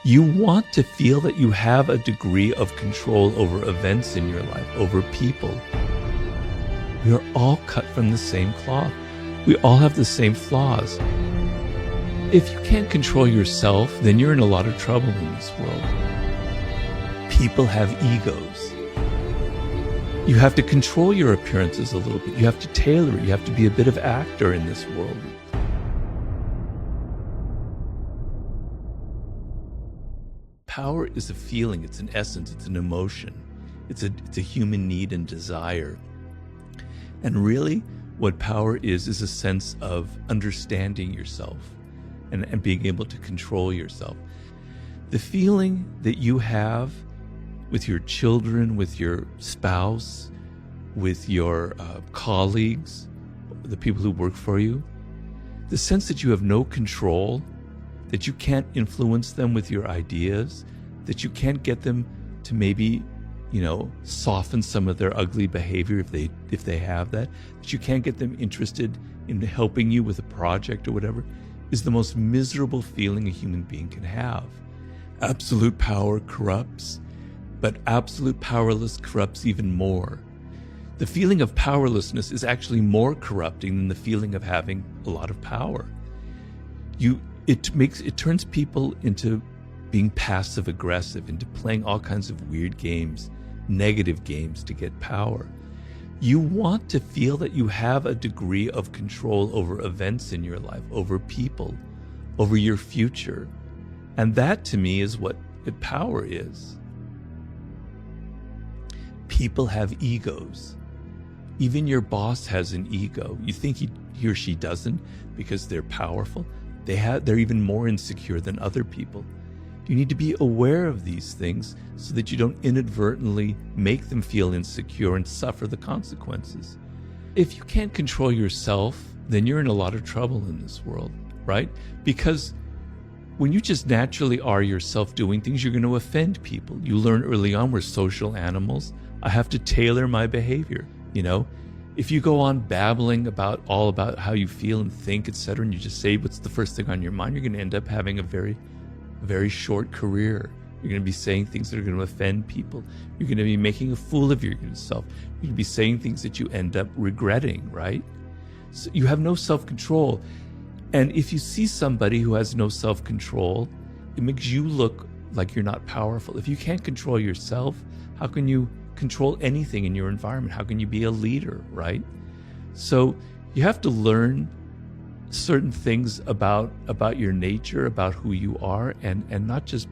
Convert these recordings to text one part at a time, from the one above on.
You want to feel that you have a degree of control over events in your life, over people. We are all cut from the same cloth. We all have the same flaws. If you can't control yourself, then you're in a lot of trouble in this world. People have egos. You have to control your appearances a little bit. You have to tailor it. You have to be a bit of actor in this world. Power is a feeling, it's an essence, it's an emotion. It's a human need and desire. And really, what power is a sense of understanding yourself and being able to control yourself. The feeling that you have with your children, with your spouse, with your colleagues, the people who work for you, the sense that you have no control, that you can't influence them with your ideas, that you can't get them to maybe, soften some of their ugly behavior if they have that you can't get them interested in helping you with a project or whatever, is the most miserable feeling a human being can have. Absolute power corrupts, but absolute powerless corrupts even more. The feeling of powerlessness is actually more corrupting than the feeling of having a lot of power. It turns people into being passive aggressive, into playing all kinds of weird games, negative games to get power. You want to feel that you have a degree of control over events in your life, over people, over your future. And that to me is what power is. People have egos. Even your boss has an ego. You think he or she doesn't because they're powerful? They're even more insecure than other people. You need to be aware of these things so that you don't inadvertently make them feel insecure and suffer the consequences. If you can't control yourself, then you're in a lot of trouble in this world, right? Because when you just naturally are yourself doing things, you're going to offend people. You learn early on we're social animals. I have to tailor my behavior, If you go on babbling about how you feel and think, etc., and you just say what's the first thing on your mind, you're going to end up having a very, very short career. You're going to be saying things that are going to offend people. You're going to be making a fool of yourself. You're going to be saying things that you end up regretting, right? So you have no self-control. And if you see somebody who has no self-control, it makes you look like you're not powerful. If you can't control yourself, how can you control anything in your environment? How can you be a leader, right? So you have to learn certain things about your nature, about who you are, and not just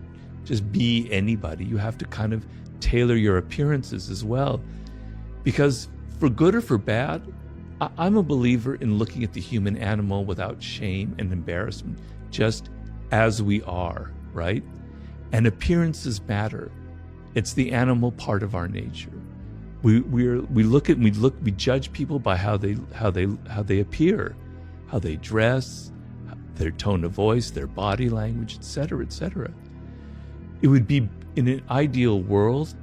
be anybody. You have to kind of tailor your appearances as well. Because for good or for bad, I'm a believer in looking at the human animal without shame and embarrassment, just as we are, right? And appearances matter. It's the animal part of our nature. We judge people by how they appear, how they dress, their tone of voice, their body language, etc., etc. It would be, in an ideal world,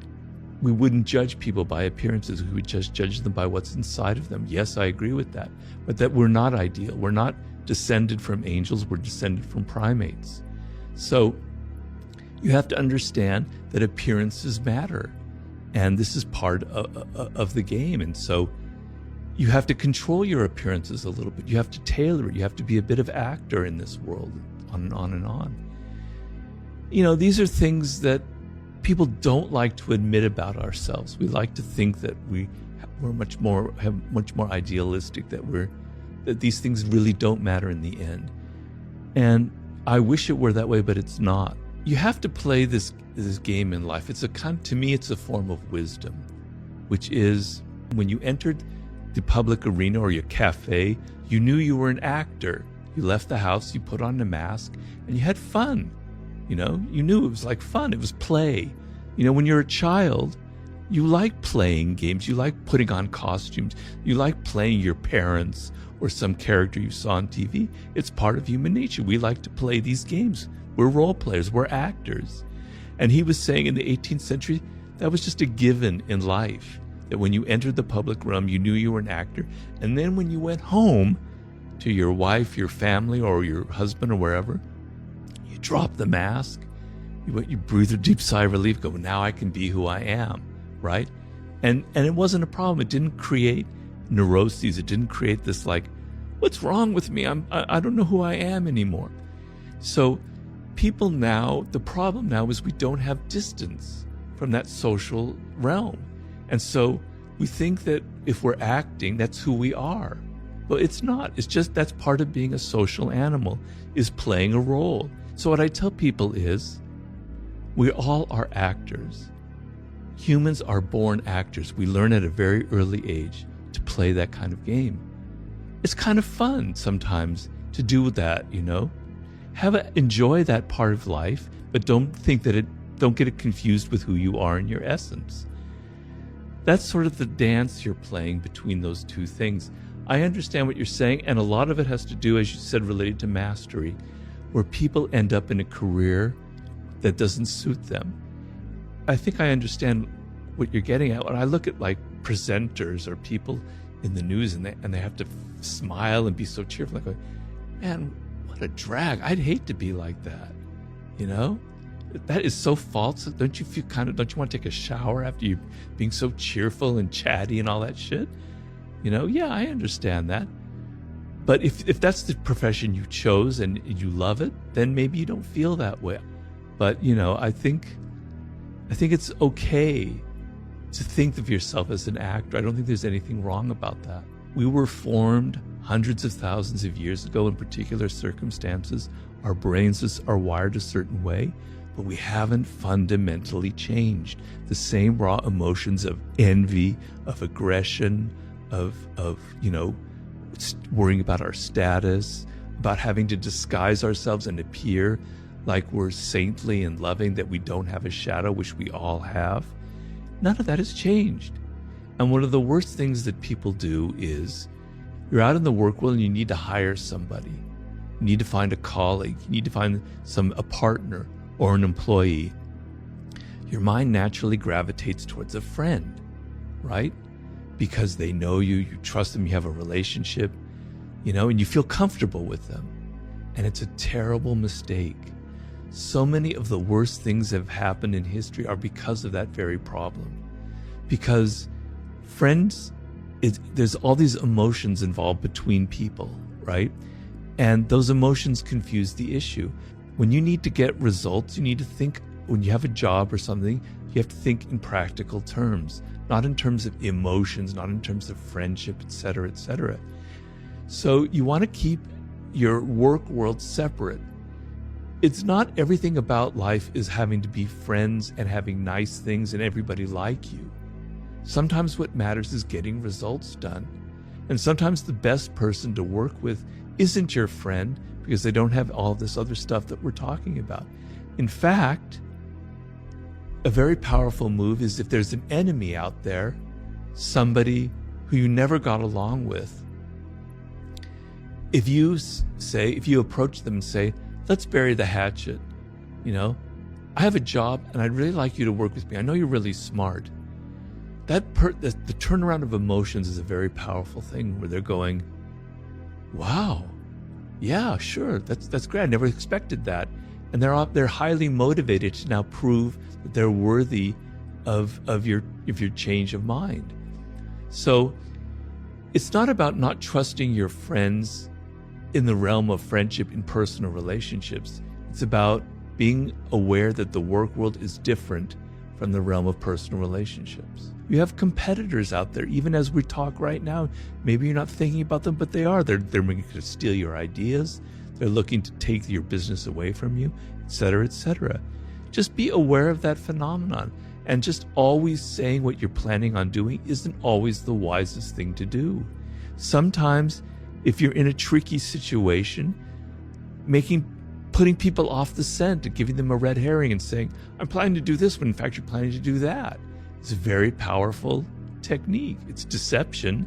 we wouldn't judge people by appearances. We would just judge them by what's inside of them. Yes, I agree with that. But that we're not ideal. We're not descended from angels. We're descended from primates. So you have to understand that appearances matter. And this is part of the game. And so you have to control your appearances a little bit. You have to tailor it. You have to be a bit of actor in this world, on and on and on. These are things that people don't like to admit about ourselves. We like to think that we're much more idealistic, that these things really don't matter in the end. And I wish it were that way, but it's not. You have to play this game in life. To me, it's a form of wisdom, which is when you entered the public arena or your cafe, you knew you were an actor. You left the house, you put on a mask, and you had fun. You knew it was like fun. It was play. When you're a child, you like playing games. You like putting on costumes. You like playing your parents or some character you saw on TV. It's part of human nature. We like to play these games. We're role players. We're actors. And he was saying in the 18th century, that was just a given in life, that when you entered the public realm, you knew you were an actor. And then when you went home to your wife, your family, or your husband or wherever, you dropped the mask You breathe a deep sigh of relief, go, now I can be who I am, right? And it wasn't a problem. It didn't create neuroses. It didn't create this like, what's wrong with me? I don't know who I am anymore. So people now, the problem now is we don't have distance from that social realm. And so we think that if we're acting, that's who we are. But it's not. It's just that's part of being a social animal, is playing a role. So what I tell people is, we all are actors. Humans are born actors. We learn at a very early age to play that kind of game. It's kind of fun sometimes to do that, enjoy that part of life, but don't get it confused with who you are in your essence. That's sort of the dance you're playing between those two things. I understand what you're saying, and a lot of it has to do, as you said, related to mastery, where people end up in a career that doesn't suit them. I think I understand what you're getting at. When I look at like presenters or people in the news and they have to smile and be so cheerful, like, man, what a drag. I'd hate to be like that. That is so false. Don't you want to take a shower after you being so cheerful and chatty and all that shit? Yeah, I understand that. But if that's the profession you chose and you love it, then maybe you don't feel that way. But, I think it's okay to think of yourself as an actor. I don't think there's anything wrong about that. We were formed hundreds of thousands of years ago in particular circumstances. Our brains are wired a certain way, but we haven't fundamentally changed. The same raw emotions of envy, of aggression, of worrying about our status, about having to disguise ourselves and appear like we're saintly and loving, that we don't have a shadow, which we all have. None of that has changed. And one of the worst things that people do is, you're out in the work world and you need to hire somebody. You need to find a colleague. You need to find a partner or an employee. Your mind naturally gravitates towards a friend, right? Because they know you, you trust them, you have a relationship, and you feel comfortable with them. And it's a terrible mistake. So many of the worst things that have happened in history are because of that very problem. Because friends, there's all these emotions involved between people, right? And those emotions confuse the issue. When you need to get results, you need to think, when you have a job or something, you have to think in practical terms, not in terms of emotions, not in terms of friendship, etc., etc. So you want to keep your work world separate. It's not everything about life is having to be friends and having nice things and everybody like you. Sometimes what matters is getting results done. And sometimes the best person to work with isn't your friend, because they don't have all this other stuff that we're talking about. In fact, a very powerful move is if there's an enemy out there, somebody who you never got along with, if you approach them and say, let's bury the hatchet, I have a job and I'd really like you to work with me. I know you're really smart. The turnaround of emotions is a very powerful thing, where they're going, wow, yeah, sure, that's great. I never expected that. And they're highly motivated to now prove that they're worthy of your change of mind. So it's not about not trusting your friends in the realm of friendship in personal relationships. It's about being aware that the work world is different from the realm of personal relationships. You have competitors out there, even as we talk right now. Maybe you're not thinking about them, but they are. They're looking to steal your ideas. They're looking to take your business away from you, etc., etc. Just be aware of that phenomenon. And just always saying what you're planning on doing isn't always the wisest thing to do. Sometimes, if you're in a tricky situation, putting people off the scent and giving them a red herring and saying, I'm planning to do this when in fact you're planning to do that. It's a very powerful technique. It's deception,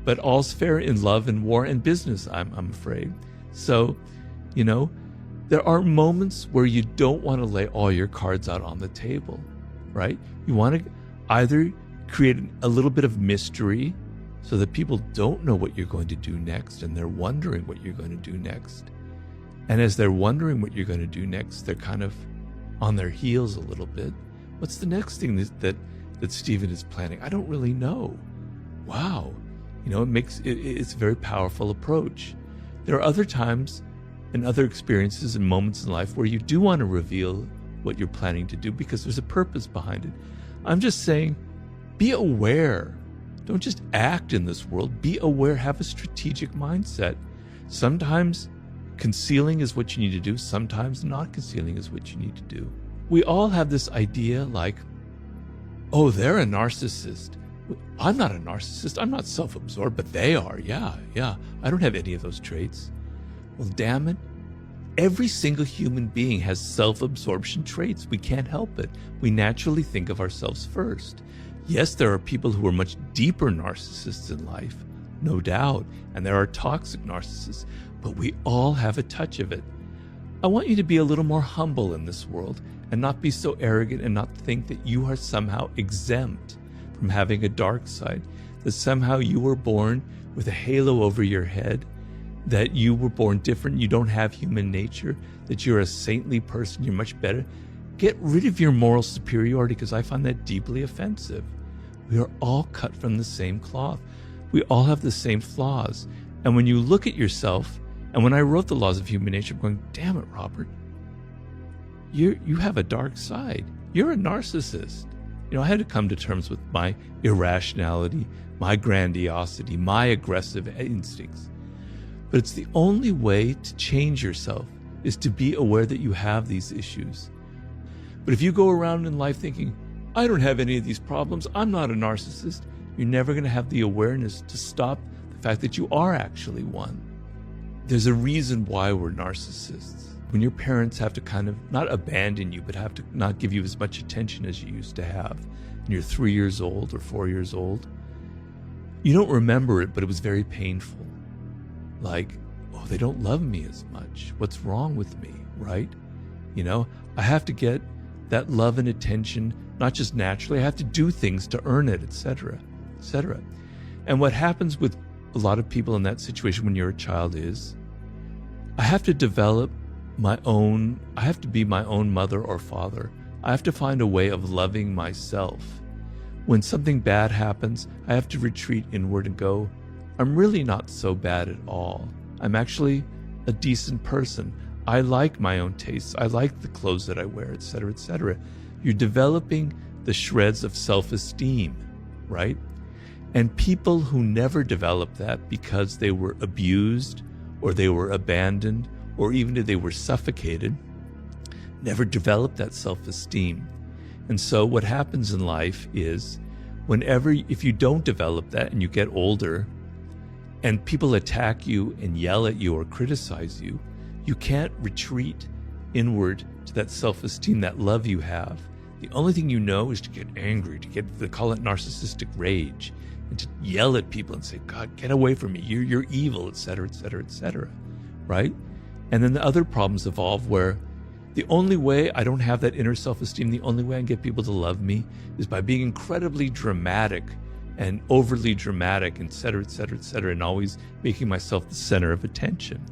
but all's fair in love and war and business, I'm afraid. So, there are moments where you don't want to lay all your cards out on the table, right? You want to either create a little bit of mystery so that people don't know what you're going to do next and they're wondering what you're going to do next. And as they're wondering what you're going to do next, they're kind of on their heels a little bit. What's the next thing that Stephen is planning? I don't really know. Wow. It's a very powerful approach. There are other times and other experiences and moments in life where you do want to reveal what you're planning to do because there's a purpose behind it. I'm just saying, be aware. Don't just act in this world. Be aware. Have a strategic mindset. Sometimes concealing is what you need to do. Sometimes not concealing is what you need to do. We all have this idea like, oh, they're a narcissist. I'm not a narcissist. I'm not self-absorbed, but they are. Yeah. I don't have any of those traits. Well, damn it. Every single human being has self-absorption traits. We can't help it. We naturally think of ourselves first. Yes, there are people who are much deeper narcissists in life, no doubt, and there are toxic narcissists, but we all have a touch of it. I want you to be a little more humble in this world and not be so arrogant and not think that you are somehow exempt from having a dark side, that somehow you were born with a halo over your head, that you were born different, you don't have human nature, that you're a saintly person, you're much better. Get rid of your moral superiority, because I find that deeply offensive. We are all cut from the same cloth. We all have the same flaws. And when you look at yourself, and when I wrote The Laws of Human Nature, I'm going, damn it, Robert, you have a dark side. You're a narcissist. I had to come to terms with my irrationality, my grandiosity, my aggressive instincts. But it's the only way to change yourself is to be aware that you have these issues. But if you go around in life thinking, I don't have any of these problems, I'm not a narcissist, you're never going to have the awareness to stop the fact that you are actually one. There's a reason why we're narcissists. When your parents have to kind of not abandon you, but have to not give you as much attention as you used to have, and you're 3 years old or 4 years old, you don't remember it, but it was very painful. Like, oh, they don't love me as much. What's wrong with me, right? I have to get that love and attention, not just naturally. I have to do things to earn it, etc., etc. And what happens with a lot of people in that situation when you're a child is, I have to develop I have to be my own mother or father. I have to find a way of loving myself. When something bad happens, I have to retreat inward and go, I'm really not so bad at all. I'm actually a decent person. I like my own tastes. I like the clothes that I wear, etc., etc. You're developing the shreds of self-esteem, right? And people who never develop that because they were abused or they were abandoned or even if they were suffocated, never developed that self-esteem. And so what happens in life is if you don't develop that and you get older and people attack you and yell at you or criticize you, you can't retreat inward to that self-esteem, that love you have. The only thing you know is to get angry, they call it narcissistic rage, and to yell at people and say, God, get away from me, you're evil, etc., etc., etc., right? And then the other problems evolve where the only way I don't have that inner self-esteem, the only way I can get people to love me is by being incredibly dramatic and overly dramatic, etc., etc., etc., and always making myself the center of attention.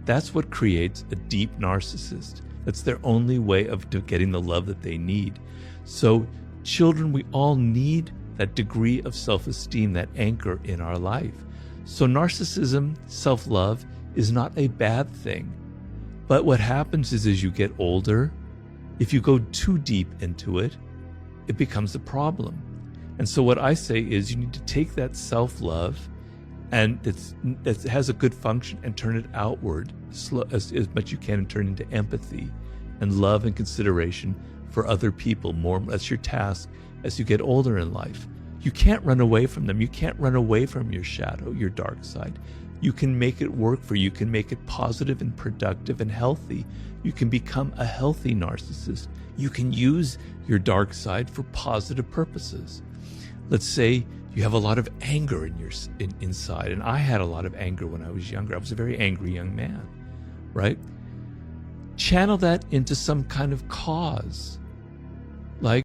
That's what creates a deep narcissist. That's their only way of getting the love that they need. So children, we all need that degree of self-esteem, that anchor in our life. So narcissism, self-love, is not a bad thing. But what happens is as you get older, if you go too deep into it, it becomes a problem. And so what I say is you need to take that self-love and that has a good function and turn it outward as much as you can and turn into empathy and love and consideration for other people. That's your task as you get older in life. You can't run away from them. You can't run away from your shadow, your dark side. You can make it work for you. You can make it positive and productive and healthy. You can become a healthy narcissist. You can use your dark side for positive purposes. Let's say you have a lot of anger inside, and I had a lot of anger when I was younger. I was a very angry young man, right? Channel that into some kind of cause.